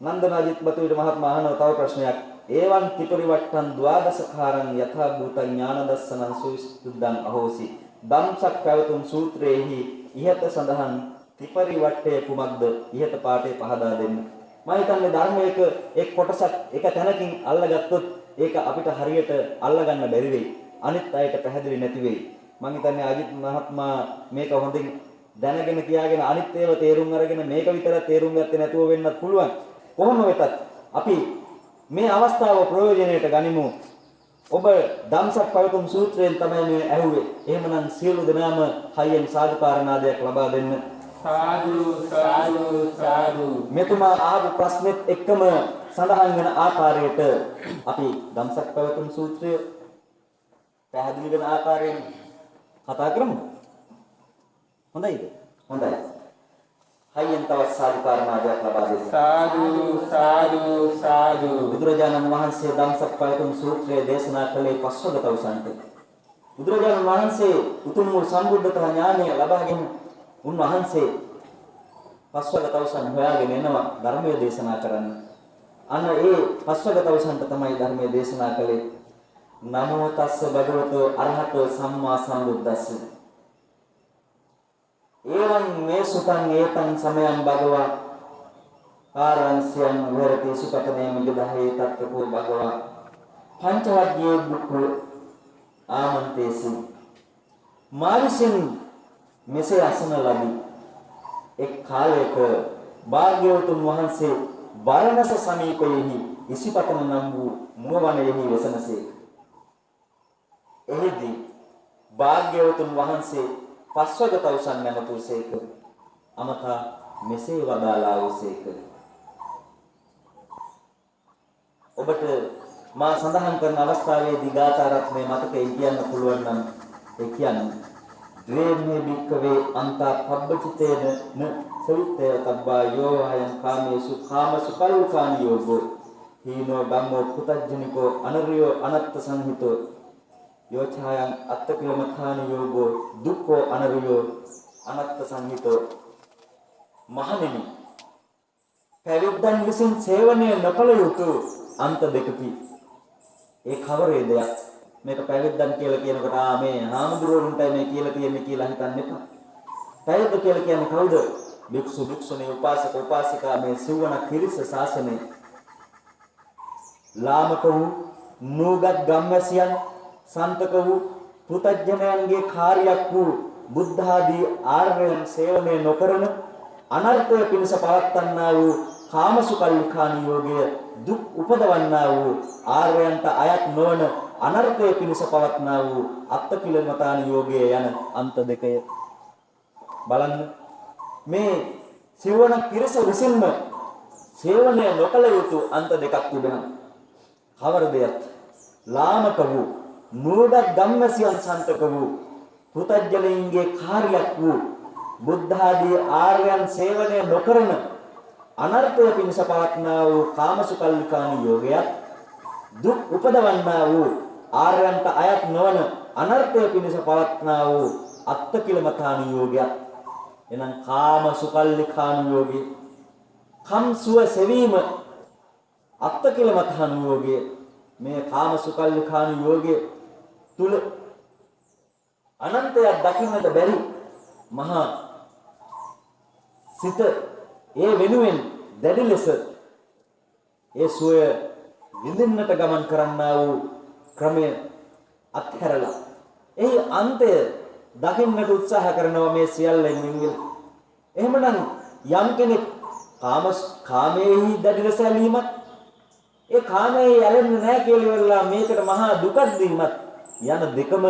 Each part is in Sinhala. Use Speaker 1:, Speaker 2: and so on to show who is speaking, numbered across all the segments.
Speaker 1: නන්දනාජිත් බතුවිට මහත්මයා අහන තව ප්‍රශ්නයක්. ඒවන් ත්‍රිපරිවට්ටං ද්වාදසකාරං යථා භූත ඥාන දස්සනං සුවිසුද්ධං අහෝසි. ධම්සක් පැවතුම් සූත්‍රයේහි ඉහත සඳහන් ත්‍රිපරිවට්ටය කුමක්ද? ඉහත පාඩේ පහදා දෙන්න. මම හිතන්නේ ධර්මයක එක් කොටසක් එක තැනකින් අල්ලගත්තොත් ඒක අපිට හරියට අල්ලගන්න බැරි වෙයි. අනිත් අයට පැහැදිලි නැති වෙයි. මම හිතන්නේ අජිත් මහත්මයා මේක හොඳින් දැනගෙන කියාගෙන අනිත් ඒවා තේරුම් අරගෙන මේක විතර තේරුම් ගත්තේ නැතුව වෙන්නත් පුළුවන්. කොහොම වෙතත් අපි මේ අවස්ථාව ප්‍රයෝජනයට ගනිමු. ඔබ ධම්සක් පැවතුම් සූත්‍රයෙන් තමයි මේ ඇහුවේ. එහෙමනම් සියලු දෙනාම හයියෙන් සාදුකාරනාදයක් ලබා දෙන්න.
Speaker 2: සාදු සාදු සාදු.
Speaker 1: මෙතුමා අහපු ප්‍රශ්නෙත් එක්කම සඳහන් වෙන ආකාරයට අපි ධම්සක් පැවතුම් සූත්‍රය පැහැදිලි වෙන ආකාරයෙන් කතා කරමු. හොඳයිද? හොඳයි. හයියෙන් තවත් සාදුකාරනාදයක් ලබා දෙන්න.
Speaker 2: සාදු සාදු සාදු.
Speaker 1: බුදුරජාණන් වහන්සේ ධම්සක් පැවතුම් සූත්‍රය දේශනා කළේ පස්වග තවුසන්ට. බුදුරජාණන් වහන්සේ උතුම් වූ සම්බුද්ධත්ව ඥානය ලබාගෙන උන්වහන්සේ පස්වග තවුසන් හොයාගෙන එනවා ධර්මයේ දේශනා කරන්න. අන්න ඒ පස්වග තවුසන්ට තමයි ධර්මයේ දේශනා කළේ. නමෝ තස්ස භගවතෝ අරහතෝ සම්මා සම්බුද්දස්ස. එවං මේ සුතං ඒතං සමයං භගවා ආරංස්‍යං වරති සුපතනේ මිදහේ තත්ත්වෝ භගවා පංචවග්ගයේ බුක්ඛ ආමන්තේසි. මාරිසින් මෙසේ අසන ලදී. එක් කාලයක භාග්‍යවතුන් වහන්සේ වරණස සමීපයෙහි ඉසිපතන නම් වූ මුවවනයෙහි වෙසනසේක. එහිදී භාග්‍යවතුන් වහන්සේ පස්වග තවුසන් නැමතුසේක. අමතා මෙසේ වදාළා වූසේක. ඔබට මා සඳහන් කරන අවස්ථාවේදී ගාථා රත්නයේ මතකයෙන් කියන්න පුළුවන් නම් ඒ කියන්නේ ද්වේමේ භික්ඛවේ අන්තා පබ්බචිතේන න සවිත්තේ තබ්බා යෝහයන් කාමේසු කාමසු කල්කානි යෝගෝ හීනෝ ධම්මෝ පුතජ්ජනිකෝ අනරියෝ අනත්ත සංහිතෝ යෝචායන් අත්තකිලමථානි යෝගෝ දුක්ඛෝ අනරියෝ අනත්ත සංහිතෝ. මහණෙනි, පැවිද්දන් විසින් සේවනය නොකළ යුතු අන්ත දෙකකි. ඒ කවරේ දෙයක්? මේක පැවිද්දන් කියලා කියනකොට මේ හාමුදුරුවන්ටයි මේ කියලා තියෙන්නේ කියලා හිතන්න එපා. පැවිද්ද කියලා කියන්නේ කවුද? භික්ෂු භික්ෂුණී උපාසක උපාසිකා මේ සිවණ කිරිස ශාසනය. ලාමක වූ නූගත් ගම්වැසියන් සන්තක වූ පුතජනයන්ගේ කාර්යයක් වූ බුද්ධ ආදී ආර්යයන් සේවනය නොකරන අනර්ථය පිණිස පවත්වන්නා වූ කාමසුකල්ලිකානි යෝගය දුක් උපදවන්නා වූ ආර්යයන්ට අයත් නොවන අනර්ථය පිණිස පවත්නා වූ අත්තකිලමතානි යෝගය යන අන්ත දෙකය. බලන්න මේ සිවණ පිරිස විසින්ම සේවනය නොකළ යුතු අන්ත දෙකක් තිබෙනවා. කවරදයක්? ලාමක වූ නූගත් ගම්වැසියන් සන්තක වූ පුතජ්ජලයින්ගේ කාර්යයක් වූ බුද්ධ ආදී ආර්යයන් සේවනය නොකරන අනර්ථය පිණිස පවත්නා වූ කාමසුකල්ලිකානි යෝගයක් දුක් උපදවන්නා වූ ආර්යයන්ට අයත් නොවන අනර්ථය පිණිස පවත්නා වූ අත්තකිලමතානි යෝගයක්. එනම් කාමසුකල්ලිකානි යෝගය කම් සුව සෙවීම අත්තකිලමතානි යෝගය. මේ කාමසුකල්ලිකානි යෝගය තුල අනන්තයක් දකින්නට බැරි මහා සිත ඒ වෙනුවෙන් දැඩි ලෙස ඒ සුවය විඳින්නට ගමන් කරන්නා වූ ක්‍රමය අත්හැරලා එහි අන්තය දකින්නට උත්සාහ කරනවා මේ සියල්ලෙන් වෙන්වෙල. එහෙමනම් යම් කෙනෙක් කාමයේහි දැඩි ලෙස ඇලීමත් ඒ කාමයේ ඇලෙන්නේ නැහැ කියලා ඉවරලා මේකට මහා දුකක් දීමත් යන දෙකම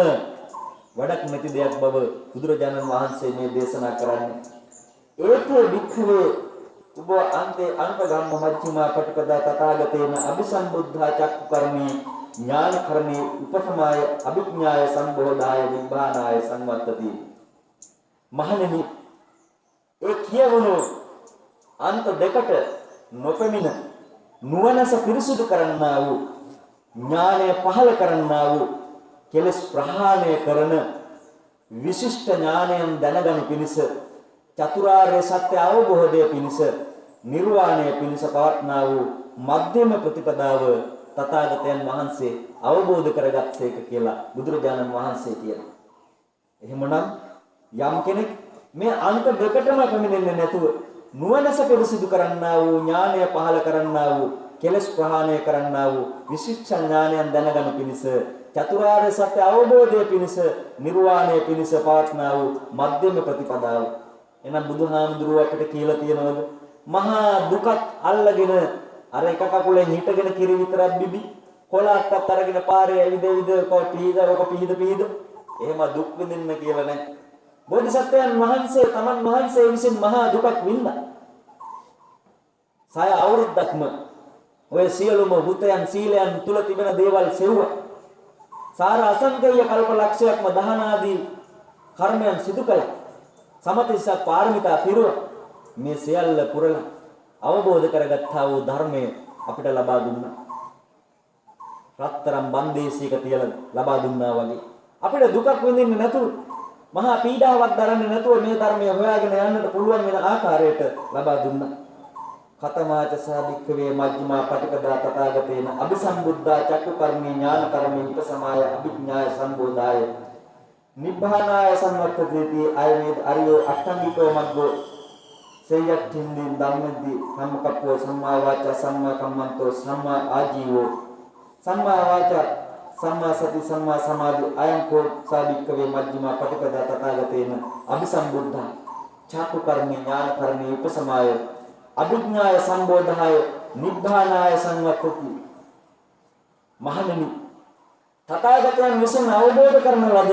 Speaker 1: වඩක් නැති දෙයක් බව බුදුරජාණන් වහන්සේ මේ දේශනා කරන්නේ. ඒකේ වික්ඛවේ උබ අන්තේ අනුපගම්ම මජ්ක්‍ධිමා පටිපදා තථාගතේන අபிසම්බුද්ධා චක්කුකරණී ඥානකරණී උපසමාය අභිඥාය සම්බෝධාය නිබ්බානාය සංවත්තති. මහණෙනි, ඒ කියවුණු අන්ත දෙකට නොපෙමින නුවණස පිරිසුදු කරන්නා වූ ඥානය පහළ කරන්නා වූ කෙලස් ප්‍රහාණය කරන විශිෂ්ට ඥානයන් දැනගනු පිණිස චතුරාර්ය සත්‍ය අවබෝධය පිණිස නිර්වාණය පිණිස පවත්නා වූ මධ්‍යම ප්‍රතිපදාව තථාගතයන් වහන්සේ අවබෝධ කරගත්තේක කියලා බුදුරජාණන් වහන්සේ කියනවා. එහෙමනම් යම් කෙනෙක් මේ අන්ත දෙකටම පැමිණෙන්නේ නැතුව නුවණස පිරිසිදු කරන්නා වූ ඥානය පහළ කරන්නා වූ කෙලස් ප්‍රහාණය කරන්නා වූ විශිෂ්ට ඥානයන් දැනගනු පිණිස චතුරාර්ය සත්‍ය අවබෝධය පිණිස නිර්වාණය පිණිස පවත්නා වූ මධ්‍යම ප්‍රතිපදාව. එහෙනම් බුදුහාමුදුරුවෝ අපිට කියලා තියෙනවද? මහා දුකත් අල්ලගෙන අර එක කකුලෙන් හිටගෙන කිරි විතරක් බිබි කොලක්වත් අරගෙන පාරේ ඇවිද පිහිද එහෙම දුක් විඳින්න කියලා නැහැ. බෝධිසත්වයන් වහන්සේ තමන් වහන්සේ විසින් මහා දුකක් විඳා. 6 අවුරුද්දක්ම ඔය සියලුම වෘතයන් සීලයන් තුල තිබෙන දේවල් සෙව්වා. සාර අසංකේය කල්ප ලක්ෂයක්ම දහන ආදී කර්මයන් සිදු කළා. සමතිස්ස පාරමිතා පිරුවා. මේ සියල්ල පුරලා අවබෝධ කරගත්තා වූ ධර්මය අපිට ලබා දුන්නා. රත්තරන් බන්දේසියක තියලා ලබා දුන්නා වගේ. අපිට දුකක් විඳින්නේ නැතුව මහා පීඩාවක් දරන්නේ නැතුව මේ ධර්මය හොයාගෙන යන්නට පුළුවන් වෙන ආකාරයට ලබා දුන්නා. කතමාච සාධික්කවේ මජ්ක්‍ධිමා පටිපදා තථාගතේන අபிසම්බුද්ධා චක්කුකර්මී ඥානකර්මී උපසමාය අභිඥාය සම්බෝධාය නිබ්බානාය සම්වත්තති ආයමේද අරියෝ අෂ්ටාංගිකෝ මග්ගෝ සේයත්ින්දි ධම්මදි සම්කප්පෝ සම්මා වාචා සම්මා කම්මන්තෝ සම්මා ආජීවෝ සම්මා වාචා සම්මා සති සම්මා සමාධි අයංකෝ සාධික්කවේ මජ්ක්‍ධිමා පටිපදා තථාගතේන අபிසම්බුද්ධා චක්කුකර්මී ඥානකර්මී උපසමාය අභිඥාය සම්බෝධාය නිබ්බානාය සංවත්තති. මහණෙනි, තථාගතයන් විසින් අවබෝධ කරන ලද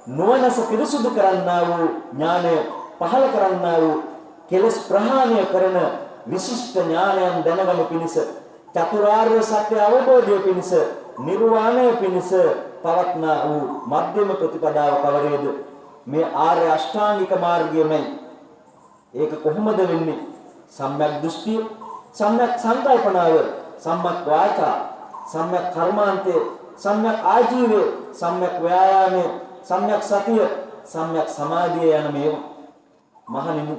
Speaker 1: නුවණස පිරිසුදු කරන්නා වූ ඥානය පහළ කරන්නා වූ කෙලස් ප්‍රහාණය කරන විශිෂ්ට ඥානයන් දැනගනු පිණිස චතුරාර්ය සත්‍ය අවබෝධය පිණිස නිර්වාණය පිණිස පවත්නා වූ මධ්‍යම ප්‍රතිපදාව කවරේද? මේ ආර්ය අෂ්ටාංගික මාර්ගයමයි. ඒක කොහොමද වෙන්නේ? සම්‍යක් දෘෂ්ටිය, සම්‍යක් සංකල්පනාව, සම්‍යක් වාචා, සම්‍යක් කර්මාන්තය, සම්‍යක් ආජීවය, සම්‍යක් ව්‍යායාමය, සම්‍යක් සතිය, සම්‍යක් සමාධිය යන මේවා. මහණෙනි,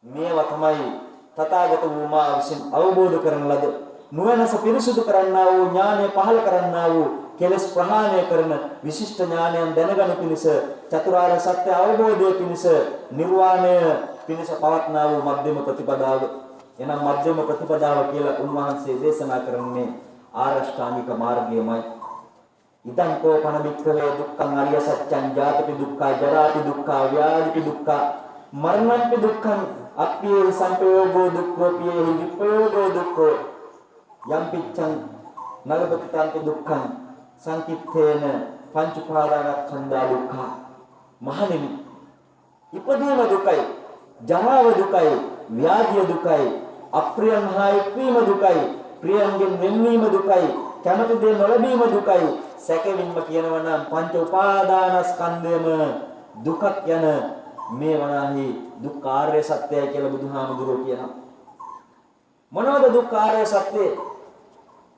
Speaker 1: මේවා තමයි තථාගත වූ මා විසින් අවබෝධ කරන ලද නුවණස පිරිසුදු කරන්නා වූ ඥානය පහළ කරන්නා වූ කෙලස් ප්‍රහාණය කරන විශිෂ්ට ඥානයන් දැනගනු පිණිස චතුරාර්ය සත්‍ය අවබෝධය පිණිස නිර්වාණය පිණිස පවත්නා වූ මධ්‍යම ප්‍රතිපදාව. එනම් මධ්‍යම ප්‍රතිපදාව කියලා උන්වහන්සේ දේශනා කරන්නේ ආරෂ්ඨාංගික මාර්ගයමයි. ඉදං කෝ පන වික්ඛවේ දුක්ඛං අරිය සත්‍යං ජාතපි දුක්ඛා ජරාපි දුක්ඛා ව්‍යාධිපි දුක්ඛා මරණංපි දුක්ඛං අප්පියේ සංපයෝගෝ දුක්ඛෝ පියේහි විපයෝගෝ දුක්ඛෝ යම් පිච්ඡං නලපතිතාන්ති දුක්ඛං සංකිට්ඨේන පංච උපාදානස්කන්ධා දුක්ඛා. මහණෙනි, ඉපදීම දුකයි, ජරාව දුකයි, ව්‍යාධිය දුකයි, අප්‍රියන් හා එක්වීම දුකයි, ප්‍රියන්ගෙන් වෙන්වීම දුකයි, කැමති දේ නොලැබීම දුකයි. සැකෙමින්ම කියනවා නම් පංච උපාදානස්කන්ධයම දුකක් යන මේ වනාහි දුක්ඛාර්ය සත්‍යය කියලා බුදුහාමුදුරුවෝ කියනවා. මොනවද දුක්ඛාර්ය සත්‍යය?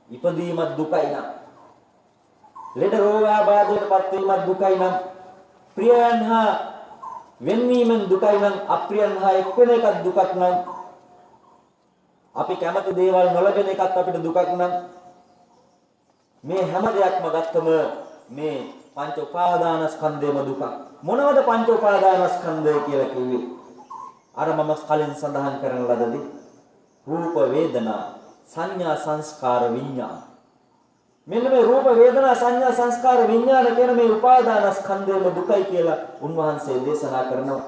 Speaker 1: ඉපදීමත් දුකයි නම්, ලෙඩ රෝග ආබාධයටපත් වීමත් දුකයි නම්, ප්‍රියයන් හා වෙන්වීමෙන් දුකයි නම්, අප්‍රියයන් හා එක්වෙන එකත් දුකක් නම්, අපි කැමති දේවල් නොලැබෙන එකත් අපිට දුකක් නම්, මේ හැම දෙයක්ම ගත්තම මේ පංච උපාදානස්කන්ධයම දුක. මොනවද පංච උපාදානස්කන්ධය කියලා කිව්වේ? අර මම කලින් සඳහන් කරන ලදදී රූප වේදනා සංඥා සංස්කාර විඥාන. මෙන්න මේ රූප වේදනා සංඥා සංස්කාර විඥාන කියන මේ උපාදානස්කන්ධයම දුකයි කියලා උන්වහන්සේ දේශනා කරනවා.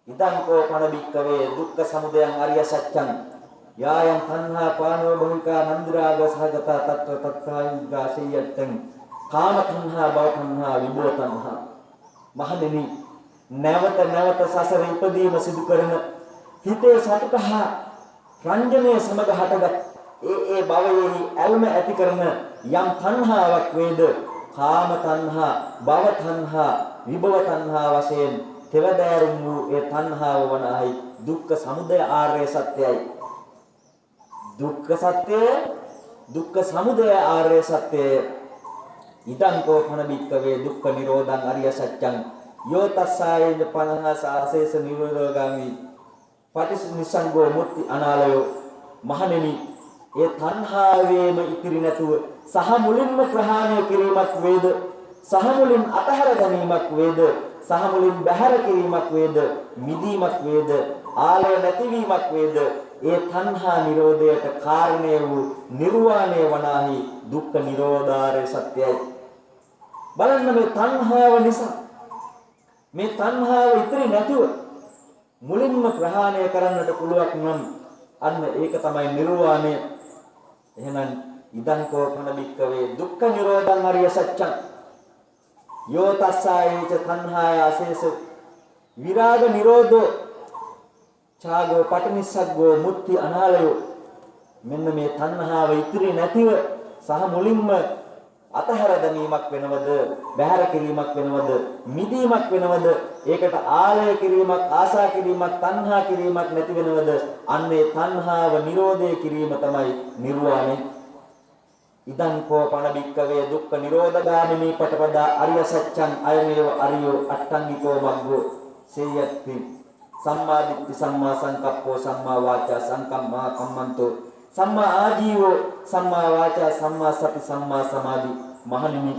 Speaker 1: ඉදං කෝ පන බික්කවේ දුක්ඛ සමුදයං අරිය සත්‍යං යායන් තණ්හා පානෝ භවිකා නන්දිරාග සහගත තත්ත්ව තත්ත්වයිගාසියත්තං කාම තණ්හා භව තණ්හා විභව තණ්හා. මහණෙනි, නැවත නැවත සසර ඉපදීම සිදු කරන හිතේ සතුට හා රංජනය සමග හටගත් ඒ භවයෙහි ඇල්ම ඇති කරන යම් තණ්හාවක් වේද, කාම තණ්හා, භව තණ්හා, විභව තණ්හා වශයෙන් තෙවදෑරුම් වූ ඒ තණ්හාව වනාහි දුක්ඛ සමුදය ආර්ය සත්‍යයි. දුක්ඛ සත්‍යය, දුක්ඛ සමුදය ආර්ය සත්‍යය. ඉදං කෝ පන බික්කවේ දුක්ඛ නිරෝධං අරිය සත්‍යං යෝ තස්සායේන පනහ සාසේස නිරෝධගාමි පටිනිස්සංගෝ මුත්‍ති අනාලයෝ මහණෙනි ඒ තණ්හාවේම ඉතිරි නැතුව සහ මුලින්ම ප්‍රහාණය කිරීමක් වේද සහ මුලින් අතහැර ගැනීමක් වේද සහ මුලින් බැහැර කිරීමක් වේද මිදීමක් වේද ආලය නැතිවීමක් වේද ඒ තණ්හා නිරෝධයට කාරණය වූ නිර්වාණය වනාහි දුක්ඛ නිරෝධාරය සත්‍යයි. බලන්න මේ තණ්හාව නිසා මේ තණ්හාව ඉතිරි නැතුව මුලින්ම ප්‍රහාණය කරන්නට පුළුවන් නම් අන්න ඒක තමයි නිර්වාණය. එහෙනම් ඉදං කෝපන බික්කවේ දුක්ඛ නිරෝධං අරිය සත්‍යං යෝ තස්සායේච තණ්හාය අශේෂ විරාග නිරෝධෝ ඡාගෝ පටිනිස්සග්ගෝ මුත්‍ති අනාලයෝ මෙන්න මේ තණ්හාව ඉතිරි නැතිව සහ මුලින්ම අතහැර දැමීමක් වෙනවද බැහැර කිරීමක් වෙනවද මිදීමක් වෙනවද ඒකට ආලය කිරීමක් ආසා කිරීමක් තණ්හා කිරීමක් නැති වෙනවද අන්නේ තණ්හාව නිරෝධය කිරීම තමයි නිර්වාණය. ඉදං කෝපන බික්කවේ දුක්ඛ නිරෝධගාමිනී පටපදා අරිය සත්‍යං අයමේව අරියෝ අට්ඨංගිකෝ මග්ගෝ සේයත්ති සම්මා දිට්ඨි සම්මා සංකප්පෝ සම්මා වාචා සංකම්මා කම්මන්තෝ සම්මා ආජීවෝ සම්මා වාචා සම්මා සති සම්මා සමාධි. මහණෙනි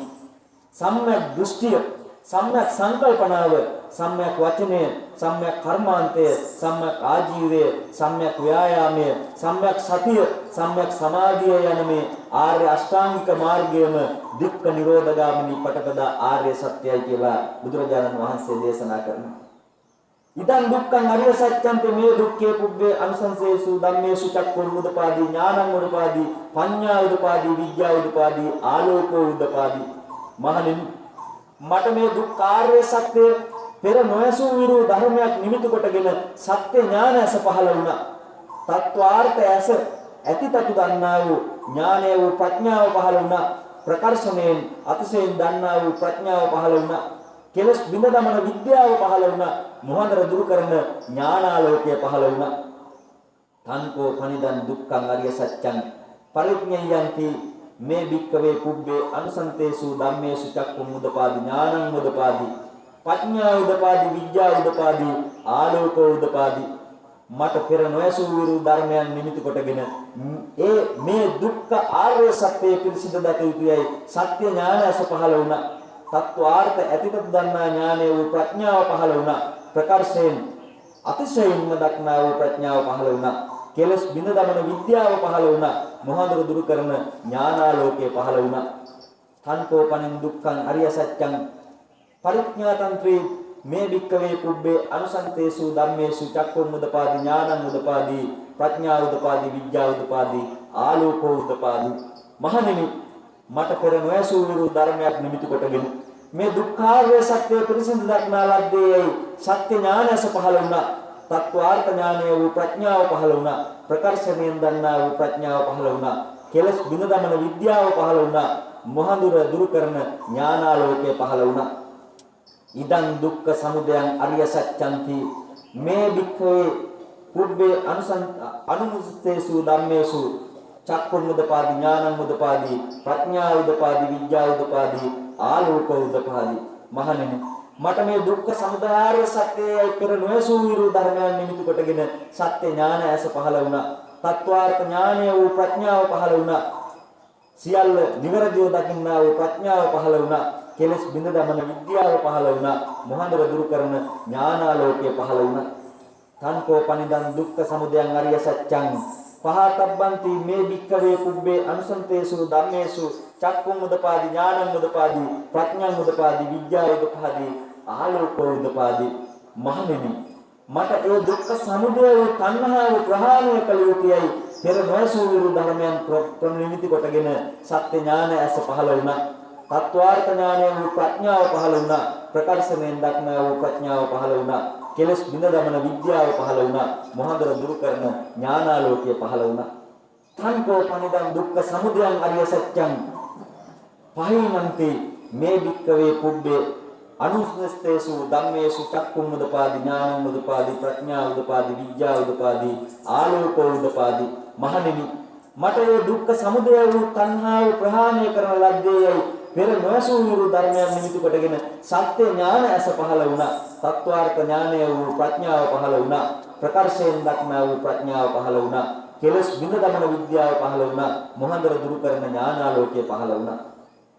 Speaker 1: සම්‍යක් දෘෂ්ටිය සම්‍යක් සංකල්පනාව සම්‍යක් වචනය සම්‍යක් කර්මාන්තය සම්‍යක් ආජීවය සම්‍යක් ව්‍යායාමය සම්‍යක් සතිය සම්‍යක් සමාධිය යන මේ ආර්ය අෂ්ටාංගික මාර්ගයම දුක්ඛ නිරෝධගාමිනී පටපදා ආර්ය සත්‍යයි කියලා බුදුරජාණන් වහන්සේ දේශනා කරනවා. ඉදං දුක්ඛං අරිය සත්‍යං මේ දුක්ඛේ පුබ්බේ අනුසංසේසු ධම්මේසු චක්ඛුං උදපාදී ඥානං උදපාදී පඤ්ඤා උදපාදී විද්‍යා උදපාදී ආලෝකෝ උදපාදී. මහණෙනි මට මේ දුක්ඛාර්ය සත්‍ය පෙර නොයසූ විරු ධර්මයක් නිමිති කොටගෙන සත්‍ය ඥාන ඇස පහළ වුණා. තත්වාර්ථ ඇස ඇතිතතු දන්නා වූ ඥානය වූ ප්‍රඥාව පහළ වුණා. ප්‍රකර්ෂණයෙන් අතිශයින් දන්නා වූ ප්‍රඥාව පහළ වුණා. කෙලස් බිඳ දමන විද්‍යාව පහළ වුණා. මොහඳර දුරු කරන ඥානාලෝකය පහළ වුණා. තන්කෝ පනිදන් දුක්ඛං අරිය සත්‍යං පරිඥයන්ති මේ භික්ඛවේ පුබ්බේ අනුසන්තේසු ධම්මේසු චක්ඛුං උදපාදි ඥානං උදපාදි පඤ්ඤා උදපාදි විද්‍යා උදපාදි ආලෝකෝ උදපාදි. මට පෙර නොයසූ විරු ධර්මයන් නිමිති කොටගෙන ඒ මේ දුක්ඛ ආර්ය සත්‍යය පිළිසිඳ දත යුතුයයි සත්‍ය ඥාන ඇස පහළ වුණා. තත්වාර්ථ ඇතිතත් දන්නා ඥානය වූ ප්‍රඥාව පහළ වුණා. ප්‍රකර්ෂයෙන් අතිශයින්ම දක්නා වූ ප්‍රඥාව පහළ වුණා. කෙලස් බිඳ දමන විද්‍යාව පහළ වුණා. මොහඳුර දුරු කරන ඥානාලෝකය පහළ වුණා. තන්කෝ පනින් දුක්ඛං අරිය සත්‍යං පරිඥාතන්ත්‍රේ මේ භික්ඛවේ පුබ්බේ අනුසන්තේසු ධම්මේසු චක්ඛුං උදපාදි ඥානං උදපාදි ප්‍රඥා උදපාදි විද්‍යා උදපාදි ආලෝකෝ උදපාදි. මහණෙනි මට පෙර නොයසූ විරු ධර්මයක් නිමිති කොටගෙන මේ දුක්ඛාර්ය සත්‍ය පිරිසිදු දක්නා ලද්දේයි සත්‍ය ඥානස පහළ වුණා. තත්වාර්ථ ඥානය වූ ප්‍රඥාව පහළ වුණා. ප්‍රකර්ෂණයෙන් දන්නා වූ ප්‍රඥාව පහළ වුණා. කෙලස් බිඳ දමන විද්‍යාව පහළ වුණා. මොහඳුර දුරු කරන ඥානාලෝකය පහළ වුණා. ඉදං දුක්ඛ සමුදයං අරිය සත්‍යන්ති මේ භික්ඛවේ පුබ්බේ අනුමුස්සේසු ධම්මේසු චක්ඛුං උදපාදි ඥානං උදපාදි ප්‍රඥා උදපාදි විද්‍යා උදපාදි ආලෝකෝ උදපාදි. මහණෙනි මට මේ දුක්ඛ සමුදය සත්‍යයයි පෙර නොයසූ විරු ධර්මයන් නිමිති කොටගෙන සත්‍ය ඥාන ඇස පහළ වුණා. තත්වාර්ථ ඥානය වූ ප්‍රඥාව පහළ වුණා. සියල්ල නිවැරදිව දකින්නා වූ ප්‍රඥාව පහළ වුණා. කෙලස් බිඳ දමන විද්‍යාව පහළ වුණා. මොහඳුර දුරු කරන ඥානාලෝකය පහළ වුණා. තන්කෝ පනිදන් දුක්ඛ සමුදයං අරිය සත්‍යං පහතබ්බන්ති මේ භික්ඛවේ පුබ්බේ අනුසන්තේසු ධම්මේසු චක්ඛුං උදපාදි ඥානං උදපාදි ප්‍රඥාං උදපාදි විද්‍යා උදපාදි ආලෝකෝ උදපාදි. මහණෙනි මට ඒ දුක්ඛ සමුදය වූ තණ්හාව ප්‍රහාණය කළ යුතුයයි පෙර නොයසූ විරු ධර්මයන් ප්‍රනිමිති කොටගෙන සත්‍ය ඥාන ඇස පහළ වුණා. තත්වාර්ථ ඥානය වූ ප්‍රඥාව පහළ වුණා. ප්‍රකර්ෂණයෙන් දක්නා වූ ප්‍රඥාව පහළ වුණා. කෙලස් බිඳ දමන විද්‍යාව පහළ වුණා. මොහඳුර දුරු කරන ඥානාලෝකය පහළ වුණා. තන්කෝ පනිදන් දුක්ඛ සමුදයං අරිය සත්‍යං පහිනන්ති මේ භික්ඛවේ පුබ්බේ අනුස්සේසු ධම්මේසු චක්ඛුං උදපාදි ඥානං උදපාදි ප්‍රඥා උදපාදි විද්‍යා උදපාදි ආලෝකෝ උදපාදි. මහණෙනි මට මේ දුක්ඛ සමුදය වූ තණ්හාව ප්‍රහාණය කරන ලද්දේයයි පෙර නොයසූ විරු ධර්මයන් නිමිති කොටගෙන සත්‍ය ඥාන ඇස පහළ වුණා. තත්වාර්ථ ඥානය වූ ප්‍රඥාව පහළ වුණා. ප්‍රකර්ෂයෙන් දක්නා වූ ප්‍රඥාව පහළ වුණා. කෙලස් බිඳ දමන විද්‍යාව පහළ වුණා. මොහඳුර දුරු කරන ඥානාලෝකය පහළ වුණා.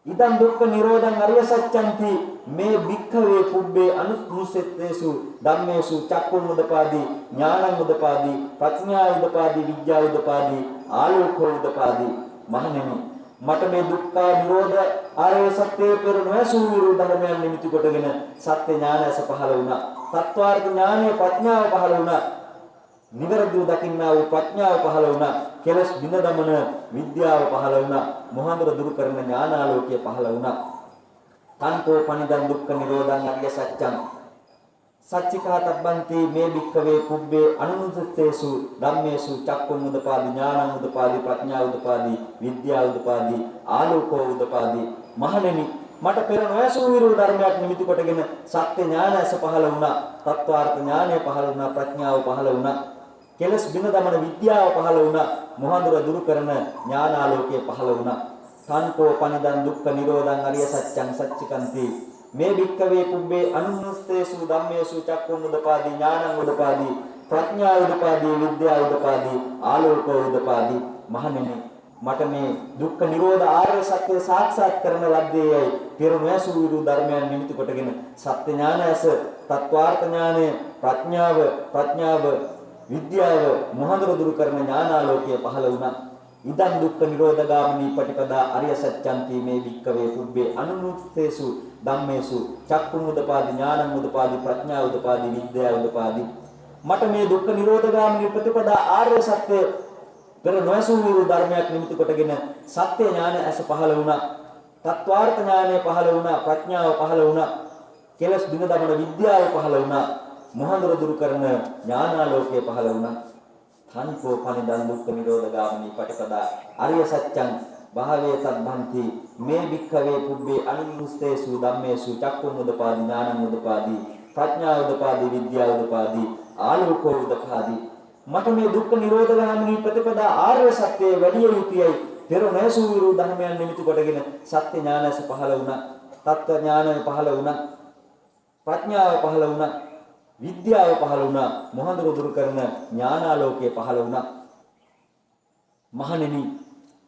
Speaker 1: ඉදන් දුක්ඛ නිරෝධං අරිය සත්‍යන්ති මේ භික්ඛවේ පුබ්බේ අනුස්සතේසු ධම්මේසු චක්ඛුං උදපාදී ඥානං උදපාදී ප්‍රඥා උදපාදී විද්‍යා උදපාදී ආලෝකෝ උදපාදී. මහණෙනි මට මේ දුක්ඛ නිරෝධ ආර්ය සත්‍යය පෙර නොඇසූ විරු ධර්මයන් නිමිති කොටගෙන සත්‍ය ඥානයස පහළ වුණා. තත්වාර්ථ ඥානය ප්‍රඥාව පහළ වුණා. නිවැරදිව දකින්නා වූ ප්‍රඥාව පහළ වුණා. කෙලස් බිඳ දමන විද්‍යාව පහළ වුණා. මොහඳුර දුරු කරන ඥානාලෝකය පහළ වුණා. තන්තෝ පනිදන් දුක්ඛ නිරෝධං අරිය සත්‍යං සච්චිකාතබ්බන්ති මේ භික්ඛවේ පුබ්බේ අනුනුස්සතේසු ධම්මේසු චක්ඛුං උදපාදි ඥානං උදපාදි ප්‍රඥා උදපාදි විද්‍යා උදපාදි ආලෝකෝ උදපාදි. මහණෙනි මට පෙර නොඇසූ විරු ධර්මයක් නිමිති කොටගෙන සත්‍ය ඥානයස පහළ වුණා. තත්වාර්ථ ඥානය පහළ වුණා. ප්‍රඥාව පහළ වුණා. කෙලස් බිඳ දමන විද්‍යාව පහළ වුණා. මොහඳුර දුරු කරන ඥානාලෝකය පහළ වුණා. තන්කෝ පනිදන් දුක්ඛ නිරෝධං අරිය සත්‍යං සච්චිකන්ති මේ භික්ඛවේ පුබ්බේ අනුස්සතේසු ධම්මේසු චක්ඛුං උදපාදි ඥානං උදපාදි ප්‍රඥා උදපාදි විද්‍යා උදපාදි ආලෝකෝ උදපාදි. මහණෙනි මට මේ දුක්ඛ නිරෝධ ආර්ය සත්‍ය සාක්ෂාත් කරන ලද්දේයයි පෙර නොඇසූ විරු ධර්මයන් නිමිති කොටගෙන සත්‍ය ඥානයස තත්වාර්ථ ඥානය ප්‍රඥාව විද්‍යාව මොහඳුර දුරු කරන ඥානාලෝකය පහළ වුණා. ඉදන් දුක්ඛ නිරෝධ ගාමිනී පටිපදා අරිය සත්‍යන්ති මේ භික්ඛවේ පුබ්බේ අනුනුස්සතේසු ධම්මේසු චක්ඛුං උදපාදි ඥානං උදපාදි ප්‍රඥා උදපාදි විද්‍යා උදපාදි. මට මේ දුක්ඛ නිරෝධ ගාමිනී ප්‍රතිපදා ආර්ය සත්‍ය පෙර නොඇසූ විරු ධර්මයක් නිමිති කොටගෙන සත්‍ය ඥානය ඇස පහළ වුණා. තත්වාර්ථ ඥානය පහළ වුණා. ප්‍රඥාව පහළ වුණා. කෙලස් බිඳ දමන විද්‍යාව පහළ වුණා. මොහඳුර දුරු කරන ඥානාලෝකය පහළ වුණා. තන්කෝ පනිදන් දුක්ඛ නිරෝධ ගාමිනී පටිපදා අරිය සත්‍යං භාවේ තබ්බන්ති මේ භික්ඛවේ පුබ්බේ අනුනුස්සතේසු ධම්මේසු චක්ඛුං උදපාදි ඥානං උදපාදි ප්‍රඥා උදපාදි විද්‍යා උදපාදි ආලෝකෝ උදපාදි. මට මේ දුක්ඛ නිරෝධ ගාමිනී ප්‍රතිපදා ආර්ය සත්‍යය වැඩි යුතුයයි පෙර නොඇසූ විරු ධර්මයන් නිමිති කොටගෙන සත්‍ය ඥානස පහළ වුණා. තත්ත්ව ඥානය පහළ වුණා. ප්‍රඥාව පහළ වුණා. විද්‍යාව පහළ වුණා. මොහඳුර දුරු කරන ඥානාලෝකය පහළ වුණා. මහණෙනි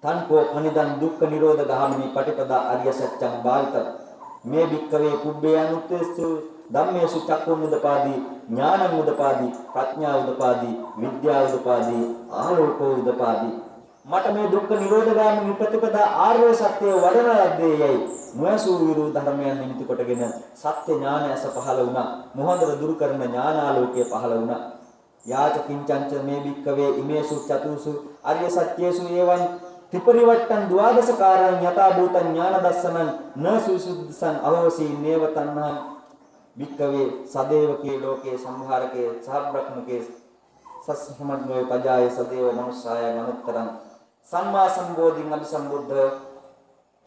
Speaker 1: තන්කෝ පනිදන් දුක්ඛ නිරෝධ ගාමිනී පටිපදා අරිය සත්‍යං භාවිත මේ භික්ඛවේ පුබ්බේ අනුත්තේසු ධම්මේසු චක්ඛුං උදපාදි ඥානං උදපාදි ප්‍රඥා උදපාදි විද්‍යා උදපාදි ආලෝකෝ උදපාදි. මට මේ දුක්ඛ නිරෝධ ගාමිනී ප්‍රතිපදා ආර්ය සත්‍යය වඩන ලද්දේයයි නොඇසූ විරු ධර්මයන් නිමිති කොටගෙන සත්‍ය ඥානය ඇස පහළ වුණා. මොහඳුර දුරු කරන ඥානාලෝකය පහළ වුණා. යාච කිංචංච මේ භික්ඛවේ ඉමේසු චතුසු අරිය සත්‍යේසු එවං ත්‍රිපරිවට්ටං ද්වාදසකාරං යථා භූතං ඥාන දස්සනං න සුසුද්දසං අවෝසී නේව තණ්හං භික්ඛවේ සදේවකේ ලෝකේ සංහාරකේ සහබ්‍රක්මකේ සස්සමද්මේ පජාය සදේව මනුස්සාය අනුත්තරං සම්මා සම්බෝධින් අபிසම්බුද්ධ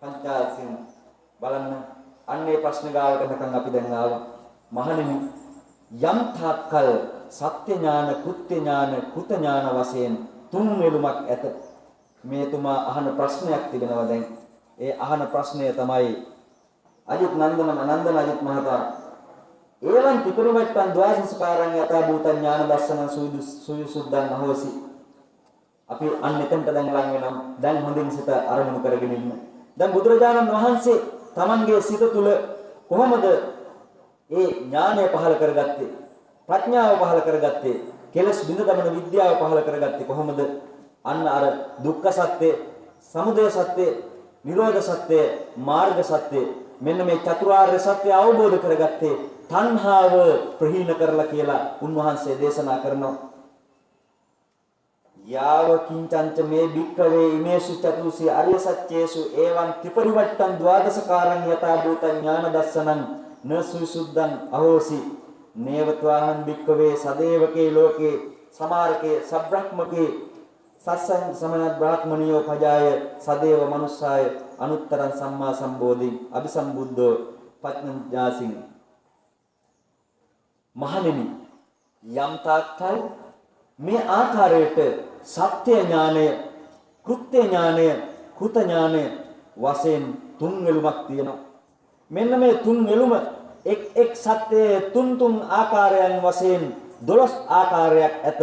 Speaker 1: පංචාසින් බලන්න අන්නේ ප්‍රශ්න ගාවට නැකන් අපි දැන් ආවා. මහණෙනි යම් තාක්කල් සත්‍ය ඥාන කෘත්‍ය ඥාන කෘත ඥාන වශයෙන් තුන් වෙලුමක් ඇත. මේතුමා අහන ප්‍රශ්නයක් තිබෙනවා දැන්. ඒ අහන ප්‍රශ්නය තමයි අජිත් නන්දන අජිත් මහතා ඒවන් ත්‍රිපරිවට්ටං ද්වාදසකාරං යථා භූතං ඥාන දස්සනං සුවිසුද්ධං අහෝසි. අපි අන්න එතනට දැන් ලං වෙනවා. දැන් හොඳින් සිත අරමුණු කරගෙන ඉන්න. දැන් බුදුරජාණන් වහන්සේ තමන්ගේ සිත තුළ කොහොමද ඒ ඥානය පහළ කරගත්තේ? ප්‍රඥාව පහළ කරගත්තේ? කෙලස් බිඳ දමන විද්‍යාව පහළ කරගත්තේ කොහොමද? අන්න අර දුක්ඛ සත්‍ය, සමුදය සත්‍ය, නිරෝධ සත්‍ය, මාර්ග සත්‍ය මෙන්න මේ චතුරාර්ය සත්‍ය අවබෝධ කරගත්තේ තණ්හාව ප්‍රහීන කරලා කියලා උන්වහන්සේ දේශනා කරනවා. යාව කිංචංච මේ භික්ඛවේ ඉමේසු චතුසි අරිය සත්‍යේසු එවං ත්‍රිපරිවට්ටං ද්වාදසකාරං යථා භූතං ඥාන දස්සනං න සුසුද්ධං අහෝසි නේවත්වාහං භික්ඛවේ සදේවකේ ලෝකේ සමාරකේ සබ්‍රහ්මකේ සස්සං සමන බ්‍රාහ්මනියෝ පජාය සදේව මනුස්සාය අනුත්තරං සම්මා සම්බෝධි අபிසම්බුද්ධෝ පඥාසින්. මහණෙනි යම් තාක්කල් මේ ආකාරයට සත්‍ය ඥානය, කෘත්‍ය ඥානය, කෘත ඥානය වශයෙන් තුන් වෙලුමක් තියෙනවා. මෙන්න මේ තුන් වෙලුම එක් සත්‍යයේ තුන් ආකාරයන් වශයෙන් 12 ආකාරයක් ඇත.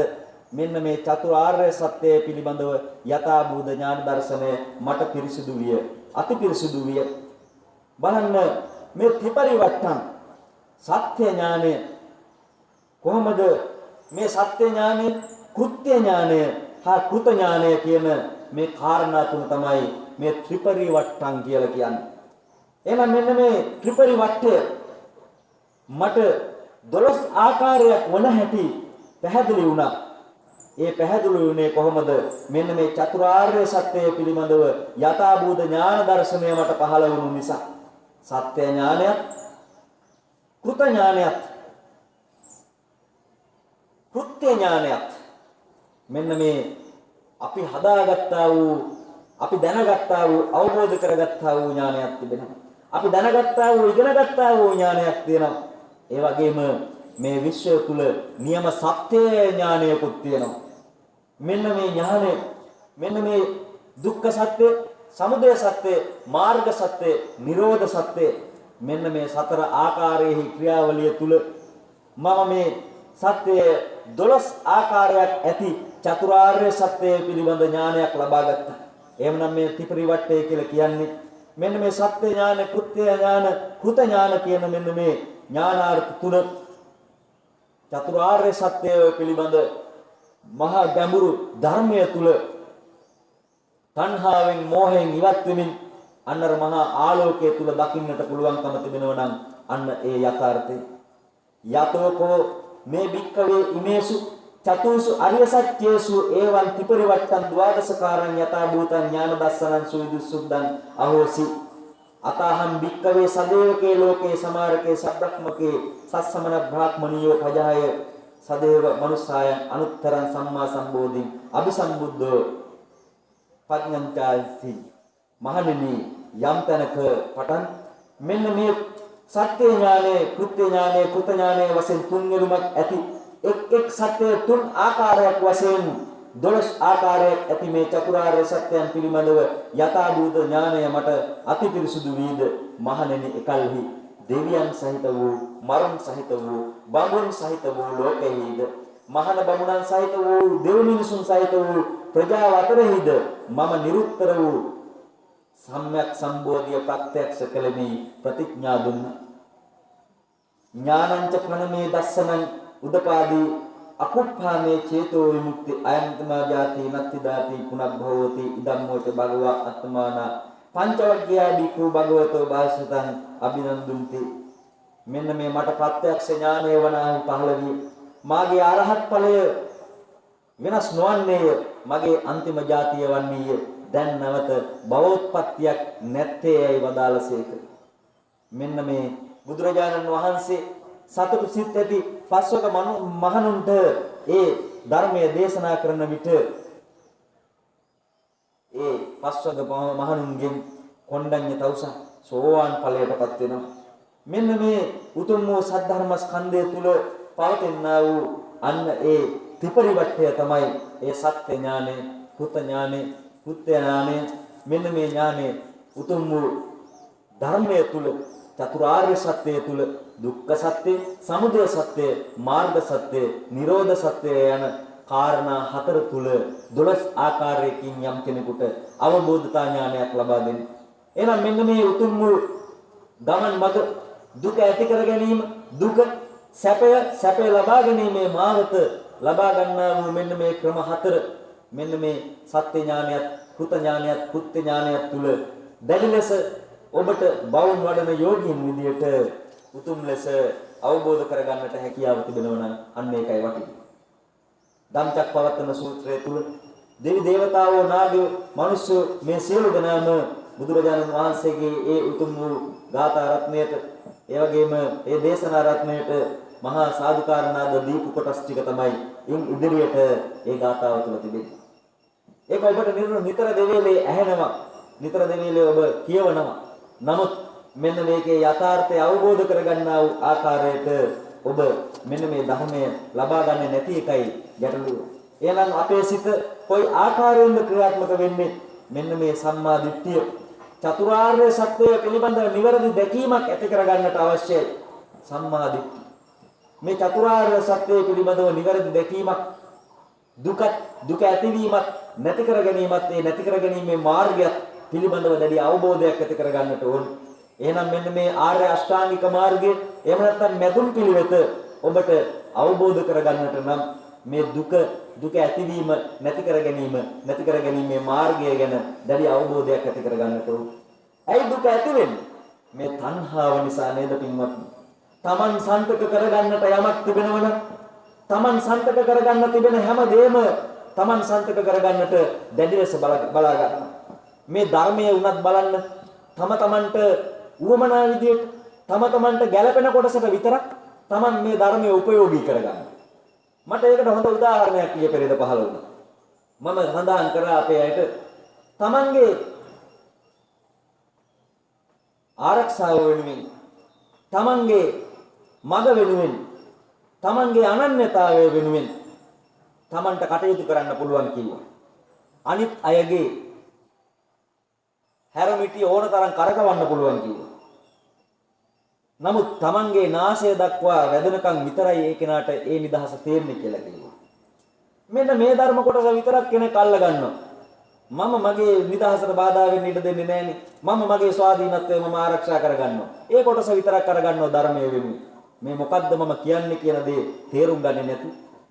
Speaker 1: මෙන්න මේ චතුරාර්ය සත්‍යය පිළිබඳව යථාභූත ඥාන දර්ශනය මට පිරිසිදු විය. අති පිරිසිදු විය. බලන්න මේ ත්‍රිපරිවට්ටම් සත්‍ය ඥානය කොහොමද මේ සත්‍ය ඥානය, කෘත්‍ය ඥානය හා කෘත ඥානය කියන මේ කාරණා තුන තමයි මේ ත්‍රිපරිවට්ටම් කියලා කියන්නේ. එහෙනම් මෙන්න මේ ත්‍රිපරිවට්ටය මට 12 ආකාරයක් වන හැටි පැහැදිලි වුණා. ඒ පැහැදිලි වුණේ කොහොමද? මෙන්න මේ චතුරාර්ය සත්‍යය පිළිබඳව යථාභූත ඥාන දර්ශනය මට පහළ වුණු නිසා. සත්‍ය ඥානයත්, කෘත ඥානයත්, කෘත්‍ය ඥානයත් මෙන්න මේ අපි හදාගත්තා වූ, අපි දැනගත්තා වූ, අවබෝධ කරගත්තා වූ ඥානයක් තිබෙනවා. අපි දැනගත්තා වූ, ඉගෙනගත්තා වූ ඥානයක් තියෙනවා. ඒ වගේම මේ විශ්වය තුල නියම සත්‍ය ඥානයකුත් තියෙනවා. මෙන්න මේ ඥානය, මෙන්න මේ දුක්ඛ සත්‍ය, සමුදය සත්‍ය, මාර්ග සත්‍ය, නිරෝධ සත්‍ය, මෙන්න මේ සතර ආකාරයේ ක්‍රියාවලිය තුල මම මේ සත්‍ය 12 ආකාරයක් ඇති චතුරාර්ය සත්‍ය පිළිබඳ ඥානයක් ලබා ගත්තා. එහෙමනම් මේ ත්‍රිපරිවට්ටය කියලා කියන්නේ මෙන්න මේ සත්‍ය ඥාන, කෘත්‍ය ඥාන, කෘත ඥාන කියන මෙන්න මේ ඥානාර්ථ තුන චතුරාර්ය සත්‍ය පිළිබඳ මහා ගැඹුරු ධර්මය තුල තණ්හාවෙන්, මෝහයෙන් ඉවත් වෙමින් අන්නර මහා ආලෝකයේ තුල දකින්නට පුළුවන්කම තිබෙනවා නම් අන්න ඒ යථාර්ථය. යතෝකෝ මේ භික්ඛවේ ඉමේසු චතුසු අරිය සත්‍යේසු ඒවං ත්‍රිපරිවට්ටං ද්වාදසකාරං යථා භූතං ඥාන දස්සනං සුවිදුස්සුද්ධං අහෝසි අතහං භික්ඛවේ සදේවකේ ලෝකේ සමාරකේ සබ්‍රක්මකේ සස්සමන බ්‍රාහ්මනියෝ පජහය සදේව මනුස්සාය අනුත්තරං සම්මා සම්බෝධින් අபிසම්බුද්ධෝ පඥාන්තාසි. මහණෙනි, යම් තැනක පටන් මෙන්න මේ සත්‍ය ඥානයේ, කෘත්‍ය ඥානයේ, කෘත ඥානයේ වශයෙන් තුන්වෙනුමක් ඇති එක් සත්‍ය තුන් ආකාරයක් වශයෙන් 12 ආකාරයක් ඇති මේ චතුරාර්ය සත්‍යයන් පිළිබඳව යථාභූත ඥානය මට අතිපිරිසුදු වීද මහණෙනි, එකල්හි දෙවියන් සහිත වූ, මරුන් සහිත වූ, බඹුන් සහිත වූ ලෝකෙහිද, මහණ බමුණන් සහිත වූ, දෙව් මිනිසුන් සහිත වූ ප්‍රජාව අතරෙහිද මම නිරුත්තර වූ සම්‍යක් සම්බෝධිය ප්‍රත්‍යක්ෂ කළෙමි, ප්‍රතිඥා දුන්නා. ඥානංච ප්‍රණමේ දස්සනං උදපාදී අකුප්පාමේ චේතෝ විමුක්ති අයන්තමා ජාති නත්ති දාති පුනබ්භවෝති ඉදම්මෝච භගවා අත්මාන පංචවග්ගයා බිකු භගවතෝ භාෂිතං අභිනන්දුන්ති. මෙන්න මේ මට ප්‍රත්‍යක්ෂ ඥානය වනාහි පහළ වී මාගේ අරහත් ඵලය වෙනස් නොවන්නේය, මගේ අන්තිම ජාතිය වන්නේය. දැන් නැවත භවෝත්පත්තියක් නැත්තේයි වදාළසේක. මෙන්න මේ බුදුරජාණන් වහන්සේ සතපු සිත් ඇති පස්වක මහණුන්ට ඒ ධර්මය දේශනා කරන විට ඒ පස්වක මහණුන්ගෙන් කොණ්ඩඤ්ඤ තවුස සෝවාන් ඵලයටපත් වෙනවා. මෙන්න මේ උතුම් වූ සද්ධර්ම ස්කන්ධය තුල පවතිනා වූ අන්න ඒ ත්‍රිපරිවට්ටය තමයි ඒ සත්‍ය ඥානය, කෘත ඥානය, කෘත්‍ය ඥානය. මෙන්න මේ ඥානය උතුම් වූ ධර්මයේ තුල, චතුරාර්ය සත්‍යය තුල දුක්ඛ සත්‍ය, සමුදය සත්‍ය, මාර්ග සත්‍ය, නිරෝධ සත්‍ය යන කාරණා හතර තුල 12 ආකාරයකින් යම් කෙනෙකුට අවබෝධතා ඥානයක් ලබා දෙන්න. එහෙනම් මෙන්න මේ උතුම් වූ ගමන් මඟ, දුක ඇති කර ගැනීම, දුක සැපය ලබා ගැනීමේ මාවත ලබා ගන්නා වූ මෙන්න මේ ක්‍රම හතර, මෙන්න මේ සත්‍ය ඥානයත්, කෘත ඥානයත්, කෘත්‍ය ඥානයත් තුල දැඩි ලෙස ඔබට බවුන් වඩන යෝගීන් විදියට උතුම් ලෙස අවබෝධ කරගන්නට හැකියාව තිබෙනවා නම් අන්න ඒකයි වටින්නේ. ධම්මචක්කවත්තන සූත්‍රය තුල දෙවි දේවතාවෝ, නාගයෝ, මිනිස්සු මේ සියලු දෙනාම බුදුරජාණන් වහන්සේගේ ඒ උතුම් වූ ගාථා රත්නයට, ඒ වගේම ඒ දේශනා රත්නයට මහා සාදුකාර නාද දීපු කොටස් ටික තමයි ඉන් ඉදිරියට ඒ ගාථාව තුල තිබෙන්නේ. ඒක ඔබට නිතර දෙවිලේ ඇහෙනවා, නිතර දෙවිලේ ඔබ කියවනවා. නමුත් මෙන්න මේකේ යථාර්ථය අවබෝධ කරගන්නා වූ ආකාරයට ඔබ මෙන්න මේ ධර්මය ලබා ගන්න නැති එකයි ගැටලුව. එහෙනම් අපේ සිත කොයි ආකාරයෙන්ද ක්‍රියාත්මක වෙන්නේ? මෙන්න මේ සම්මා දිට්ඨිය, චතුරාර්ය සත්‍යය පිළිබඳව නිවැරදි දැකීමක් ඇති කරගන්නට අවශ්‍යයි. සම්මා දිට්ඨිය. මේ චතුරාර්ය සත්‍යය පිළිබඳව නිවැරදි දැකීමක් දුක ඇතිවීමත් නැති කර ගැනීමත් ඒ නැති කර ගැනීමේ මාර්ගයත් පිළිබඳව දැඩි අවබෝධයක් ඇති කර ගන්නට ඕන. එහෙනම් මෙන්න මේ ආර්ය අෂ්ටාංගික මාර්ගය එහෙම නැත්නම් මැදුම් පිළිවෙත ඔබට අවබෝධ කර ගන්නට නම් මේ දුක ඇතිවීම නැති කර ගැනීමේ මාර්ගය ගැන දැඩි අවබෝධයක් ඇති කර ගන්නට ඕන. ඇයි දුක ඇති වෙන්නේ? මේ තණ්හාව නිසා නේද පින්වත්නි? Taman සන්තක කරගන්නට යමක් තිබෙනවනම් Taman සන්තක කරගන්න තිබෙන හැම දෙයක්ම Taman සන්තක කරගන්නට දැඩි ලෙස බලා ගන්න. මේ ධර්මයේ උනත් බලන්න Tamanට උවමනා විදියට Tamanට ගැළපෙන කොටසට විතරක් Taman මේ ධර්මයේ උපයෝගී කරගන්න. මට ඒකට හොඳ උදාහරණයක් ඊයේ පෙරේද පහළ වුණා. මම සඳහන් කරා අපේ අයට Tamanගේ ආරක්ෂාව වෙනුවෙන් Tamanගේ මඟ වෙනුවෙන් Tamanගේ අනන්‍යතාවය වෙනුවෙන් Tamanට කටයුතු කරන්න පුළුවන් කිව්වා. අනිත් අයගේ හැරමිටිය ඕන තරම් කරකවන්න පුළුවන් කිව්වා. නමුත් Tamanගේ නාසය දක්වා වැදෙනකන් විතරයි ඒ කෙනාට ඒ නිදහස තේරෙන්නේ කියලා කිව්වා. මෙන්න මේ ධර්ම කොටස විතරක් කෙනෙක් අල්ල ගන්නවා. මම මගේ නිදහසට බාධා වෙන්න ඉඩ දෙන්නේ නැහෙනි. මම මගේ ස්වාධීනත්වය මම ආරක්ෂා කරගන්නවා. ඒ කොටස විතරක් අරගන්නවා ධර්මයේ වෙනුවෙන්. මේ මොකද්ද මම කියන්නේ කියන දේ තේරුම් ගන්නේ නැති.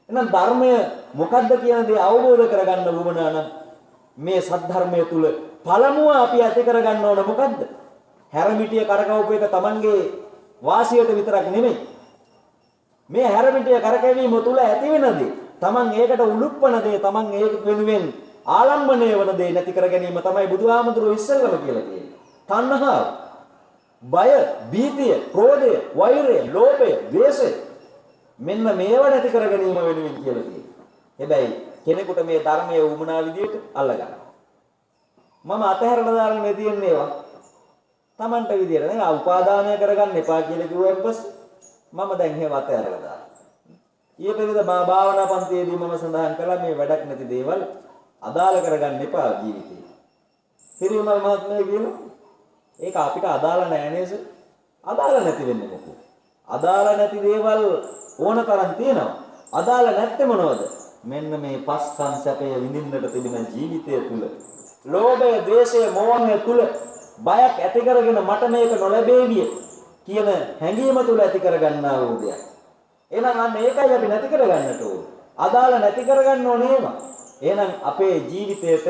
Speaker 1: එහෙනම් ධර්මය මොකද්ද කියන දේ අවබෝධ කරගන්න වුණා නම් මේ සද්ධර්මයේ තුල පළමුව අපි ඇති කරගන්න ඕන මොකද්ද? හැරමිටිය කරකවපු එක Tamanගේ වාසියට විතරක් නෙමෙයි. මේ හැරමිටිය කරකැවීම තුල ඇති වෙන දේ, Taman ඒකට උලුප්පන දේ, Taman ඒක වෙනුවෙන් ආලම්බණය වන දේ නැති කර ගැනීම තමයි බුදුහාමුදුරුවෝ ඉස්සෙල්ලම කියලා තියෙන්නේ. තණ්හාව, බය, භීතිය, ක්‍රෝධය, වෛරය, ලෝභය, ද්වේෂය මෙන්න මේව නැති කර ගැනීම වෙනුවෙන් කියලා තියෙනවා. හැබැයි කෙනෙකුට මේ ධර්මයේ උමනා විදියට අල්ලගන්න. මම අතහැරලා දාන්න මේ තියෙන්නේ ඒවා. Tamanට විදියට නේ උපාදානය කරගන්න එපා කියලා කිව්වන් පස්සේ මම දැන් එහෙම අතහැරලා දානවා. ඊයේ පෙරේද භාවනා පන්තියේදී මම සඳහන් කළා මේ වැඩක් නැති දේවල් අදාළ කරගන්න එපා ජීවිතේ. හිරිමල් මහත්මයා කියනවා ඒක අපිට අදාළ නෑ නේද? අදාළ නැති වෙන්නේ මොකද? අදාළ නැති දේවල් ඕන තරම් තියෙනවා. අදාළ නැත්තේ මොනවද? මෙන්න මේ පස්කම් සැපය විඳින්නට තිබෙන ජීවිතය තුල ලෝභය, ද්වේෂය, මෝහය තුල බයක් ඇති කරගෙන මට මේක නොලැබේවිය කියන හැඟීම තුල ඇති කරගන්නා වූ දෙයක්. එහෙනම් අන්න ඒකයි අපි නැති කරගන්නට ඕනේ. අදාළ නැති කරගන්න ඕනේ ඒවා. එහෙනම් අපේ ජීවිතයට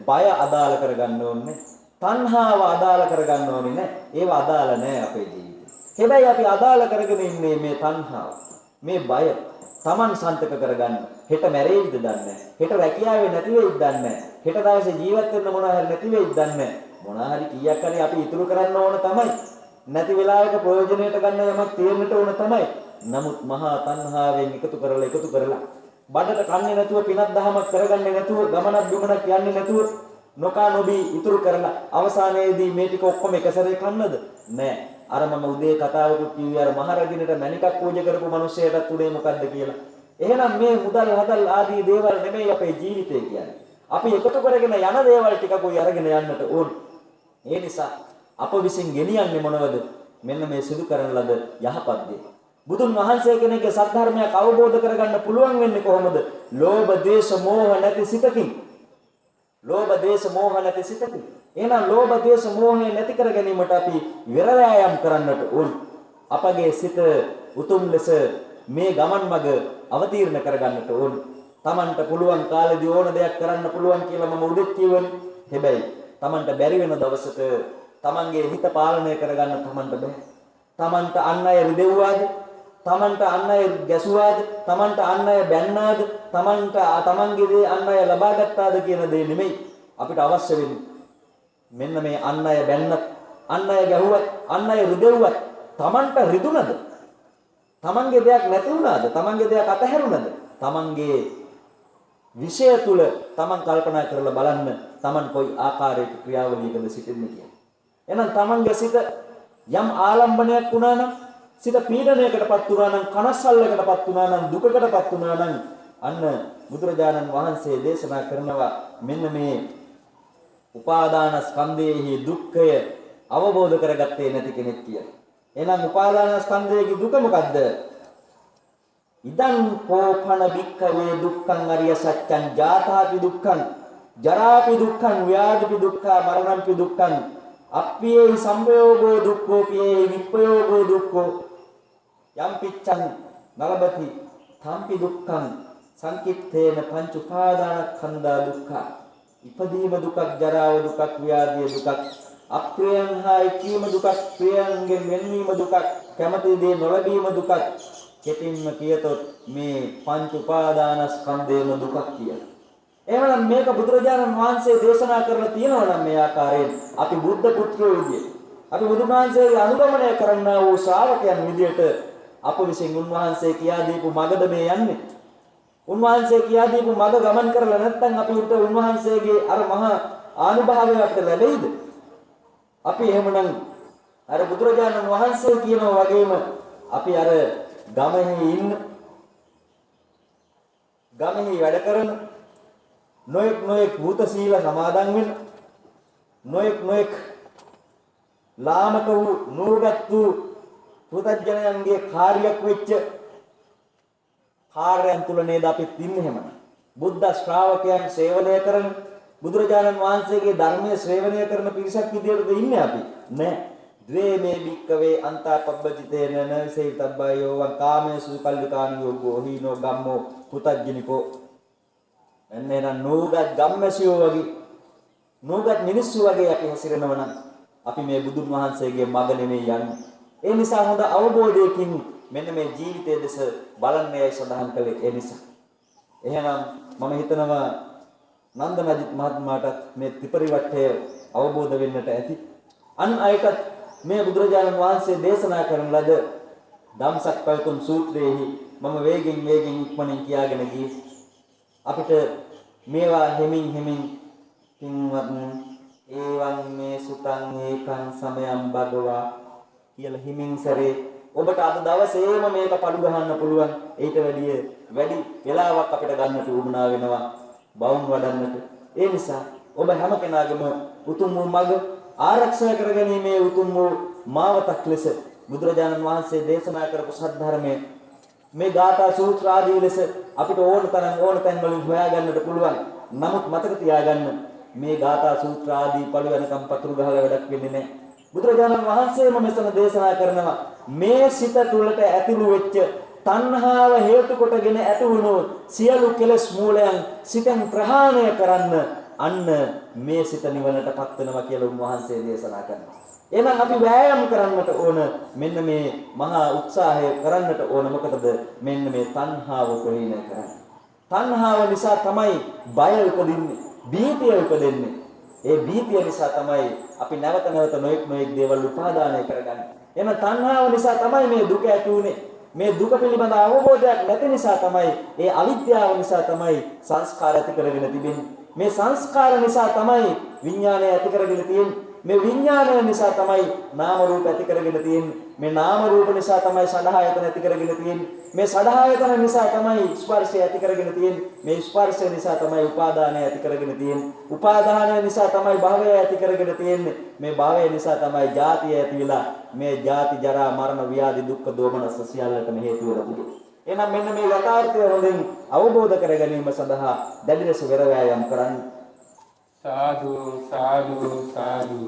Speaker 1: බය අදාළ කරගන්න ඕනේ. තණ්හාව අදාළ කරගන්න ඕනේ නෑ. ඒව අදාළ නෑ අපේ ජීවිතේ. හැබැයි අපි අදාළ කරගෙන ඉන්නේ මේ තණ්හාව. මේ බය Taman සන්තක කරගන්න. හෙට මැරෙයිද දන්නේ නෑ. හෙට රැකියාවේ නැති වෙයිද දන්නේ නෑ. හෙට දවසේ ජීවත් වෙන්න මොනවා හරි නැති වෙයිද දන්නේ නෑ. මොනවා හරි කීයක් හරි අපි ඉතුරු කරන්න ඕන තමයි. නැති වෙලාවක ප්‍රයෝජනයට ගන්න යමක් තියෙන්නට ඕන තමයි. නමුත් මහා තණ්හාවෙන් එකතු කරලා බඩට කන්නේ නැතුව පිනක් දහමක් කරගන්නේ නැතුව ගමනක් බිමනක් යන්නේ නැතුව නොකා නොබී ඉතුරු කරලා අවසානයේදී මේ ටික ඔක්කොම එක සැරේ කන්නද? නෑ. අර මම උදේ කතාවකුත් කිව්වේ අර මහරජිනට මණිකක් පූජා කරපු මිනිස්සයාටත් උනේ මොකද්ද කියලා. එහෙනම් මේ මුදල් හදල් ආදී දේවල් නෙමෙයි අපේ ජීවිතය කියන්නේ. අපි එකතු කරගෙන යන දේවල් ටිකකුයි අරගෙන යන්නට ඕන. ඒ නිසා අප විසින් ගෙනියන්නේ මොනවද? මෙන්න මේ සිදු කරන ලද යහපත් දේ. බුදුන් වහන්සේ කෙනෙක්ගේ සත්‍ය අවබෝධ කරගන්න පුළුවන් වෙන්නේ කොහොමද? ලෝභ, ද්වේෂ, මෝහ නැති සිතකින්. ලෝභ, ද්වේෂ, මෝහ නැති සිතකින්. එහෙනම් ලෝභ, ද්වේෂ, මෝහය නැති කර ගැනීමට අපි විරවැයම් කරන්නට ඕන. අපගේ සිත උතුම් ලෙස මේ ගමන් මඟ අවතීර්ණ කරගන්නට ඕන. Tamanට පුළුවන් කාලෙදී ඕන දෙයක් කරන්න පුළුවන් කියලා මම උදෙත් කියවනේ. හැබැයි Tamanට බැරි වෙන දවසක Tamanගේ හිත පාලනය කරගන්න Tamanට බෑ. Tamanට අන් අය රිදෙව්වාද? Tamanට අන් අය ගැසුවාද? Tamanට අන් අය බැන්නාද? Tamanගේ දේ අන් අය ලබා ගත්තාද කියන දේ නෙමෙයි අපිට අවශ්‍ය වෙන්නේ. මෙන්න මේ අන් අය බැන්නත්, අන් අය ගැහුවත්, අන් අය රිදෙව්වත් Tamanට රිදුනද? Tamanගේ දෙයක් නැති වුණාද? Tamanගේ දෙයක් අතහැරුණාද? Tamanගේ විෂය තුල Taman කල්පනා කරලා බලන්න Taman කොයි ආකාරයක ක්‍රියාවලියකද සිටින්නේ කියලා. එහෙනම් Tamanගේ සිත යම් ආලම්බණයක් වුණා නම්, සිත පීඩනයකටපත් වුණා නම්, කනස්සල්ලකටපත් වුණා නම්, දුකකටපත් වුණා නම් අන්න බුදුරජාණන් වහන්සේ දේශනා කරනවා මෙන්න මේ උපාදාන ස්කන්ධයේහි දුක්ඛය අවබෝධ කරගත්තේ නැති කෙනෙක් කියලා. එහෙනම් උපාදාන ස්කන්ධයේ දුක මොකද්ද? ඉදං කෝපන භික්ඛවේ දුක්ඛං අරිය සත්‍යං ජාතාපි දුක්ඛං ජරාපි දුක්ඛං ව්‍යාධිපි දුක්ඛං මරණම්පි දුක්ඛං අප්පියේ සම්පයෝගෝ දුක්ඛෝ පියේ විප්පයෝගෝ දුක්ඛෝ යම් පිච්ඡං නලබති තම්පි දුක්ඛං සංකිට්ඨේන පංච උපාදානස්කන්ධා දුක්ඛ ඉපදීම දුකක් ජරාව දුකක් ව්‍යාධිය දුකක් අප්‍රියං හා එක්වීම දුකක් ප්‍රියංගෙන් වෙන්වීම දුකක් කැමති දේ නොලැබීම දුකක් කෙටින්ම කියතොත් මේ පංච උපාදානස්කන්ධේම දුකක් කියලා. එහෙනම් මේක බුදුරජාණන් වහන්සේ දේශනා කරලා තියෙනවා නම් මේ ආකාරයෙන් අපි බුද්ධ පුත්‍රයෝ විදියට අපි බුදුන් වහන්සේගේ අනුගමනය කරන්නා වූ ශ්‍රාවකයන් විදියට අප විසින් උන්වහන්සේ කියා දීපු මගද මේ යන්නේ. උන්වහන්සේ කියා දීපු මග ගමන් කරලා නැත්නම් අපි උට උන්වහන්සේගේ අර මහා ආනුභාවය අපිට ලැබෙයිද? අපි එහෙමනම් අර බුදුරජාණන් වහන්සේ කියනවා වගේම අපි අර ගමෙහි ඉන්න ගමෙහි වැඩ කරන නොඑක් භූත සීල සමාදන් වෙන නොඑක් ලාමක වූ නුරුගත් වූ පුතඥයන්ගේ කාර්යයක් වෙච්ච කාර්යයන් තුල නේද අපි තින්නේ එහෙම. බුද්ධ ශ්‍රාවකයන් සේවනය කරන බුදුරජාණන් වහන්සේගේ ධර්මයේ ශ්‍රේවණය කරන පිරිසක් විදියටද ඉන්නේ අපි? නෑ. ද්වේ මේ භික්කවේ අන්තාපබ්බජිතේන නවිසේතබ්බයෝ වන් කාමේසු කල්ලිකානියෝ ගෝහීනෝ ගම්මෝ පුතඥිකෝ එන්නේන නෝගත් ගම්මැසියෝ වගේ නෝගත් මිනිස්සු වගේ අපි හැසිරෙනවා නම් අපි මේ බුදුන් වහන්සේගේ මඟ නෙමෙයි යන්නේ. ඒ නිසා හොඳ අවබෝධයකින් මෙන්න මේ ජීවිතයේ දෙස බලන්නේයි සඳහන් කළේ. ඒ නිසා එහෙනම් මම හිතනවා නන්දනජිත් මහත්මයාටත් මේ ත්‍රිපරිවට්ටය අවබෝධ වෙන්නට ඇති. අන් අයටත් මේ බුදුරජාණන් වහන්සේ දේශනා කරන ලද ධම්සක් පැවතුම් සූත්‍රයේහි මම වේගෙන් ඉක්මනින් කියාගෙන ගියේ අපිට මේවා හිමින් පින්වත් ඒවං මේ සුතං ඒකං සමයං භගවා කියලා හිමින් සැරේ ඔබට අද දවසේම මේක පඩු ගහන්න පුළුවන්. ඊට වැඩි වෙලාවක් අපිට ගන්නට උවමනා වෙනවා බවුන් වඩන්නට. ඒ නිසා ඔබ හැම කෙනාගේම උතුම් වූ මඟ ආරක්ෂා කරගැනීමේ උතුම් වූ මාවතක් ලෙස බුදුරජාණන් වහන්සේ දේශනා කරපු සද්ධර්මයේ මේ ගාථා සූත්‍ර ආදී ලෙස අපිට ඕන තැන් වලින් හොයා ගන්නට පුළුවන්. නමුත් මතක තියාගන්න මේ ගාථා සූත්‍ර ආදී පළු වෙනකම් පතුරු ගහලා වැඩක් වෙන්නේ නැහැ. බුදුරජාණන් වහන්සේම මෙතන දේශනා කරනවා මේ සිත තුළට ඇතිළු වෙච්ච තණ්හාව හේතු කොටගෙන ඇති වුණු සියලු කෙලෙස් මූලයන් සිතෙන් ප්‍රහාණය කරන්න අන්න මේ සිත නිවනටපත් වෙනවා කියලා උන්වහන්සේ දේශනා කරනවා. එහෙනම් අපි වෑයම් කරන්නට ඕන මෙන්න මේ මහා උත්සාහය කරන්නට ඕන. මොකටද? මෙන්න මේ තණ්හාව ප්‍රහීණය කරන්න. තණ්හාව නිසා තමයි බය උපදින්නේ, භීතිය උපදින්නේ. ඒ භීතිය නිසා තමයි අපි නැවත නොඑක් දේවල් උපාදානය කරගන්නේ. එහෙනම් තණ්හාව නිසා තමයි මේ දුක ඇති උනේ. මේ දුක පිළිබඳ අවබෝධයක් නැති නිසා තමයි, ඒ අවිද්‍යාව නිසා තමයි සංස්කාර ඇති කරගෙන තිබෙන්නේ. මේ සංස්කාර නිසා තමයි විඥානය ඇති කරගෙන තියෙන්නේ. මේ විඥානය නිසා තමයි නාම රූප ඇති කරගෙන තියෙන්නේ. මේ නාම රූප නිසා තමයි සලආයතන ඇති කරගෙන තියෙන්නේ. මේ සලආයතන නිසා තමයි ස්පර්ශය ඇති කරගෙන තියෙන්නේ. මේ ස්පර්ශය නිසා තමයි උපාදානය ඇති කරගෙන තියෙන්නේ. උපාදානය නිසා තමයි භවය ඇති කරගෙන තියෙන්නේ. මේ භවය නිසා තමයි ජාතිය ඇතිවිලා මේ ජාති ජරා මරණ ව්‍යාධි දුක්ඛ දෝමනස් සියල්ලටම හේතු වෙලා තිබෙනවා. එහෙනම් මෙන්න මේ යථාර්ථය හොඳින් අවබෝධ කර ගැනීම සඳහා දැඩි ලෙස වෙර වෑයම් කරන්න.
Speaker 2: साधु साधु साधु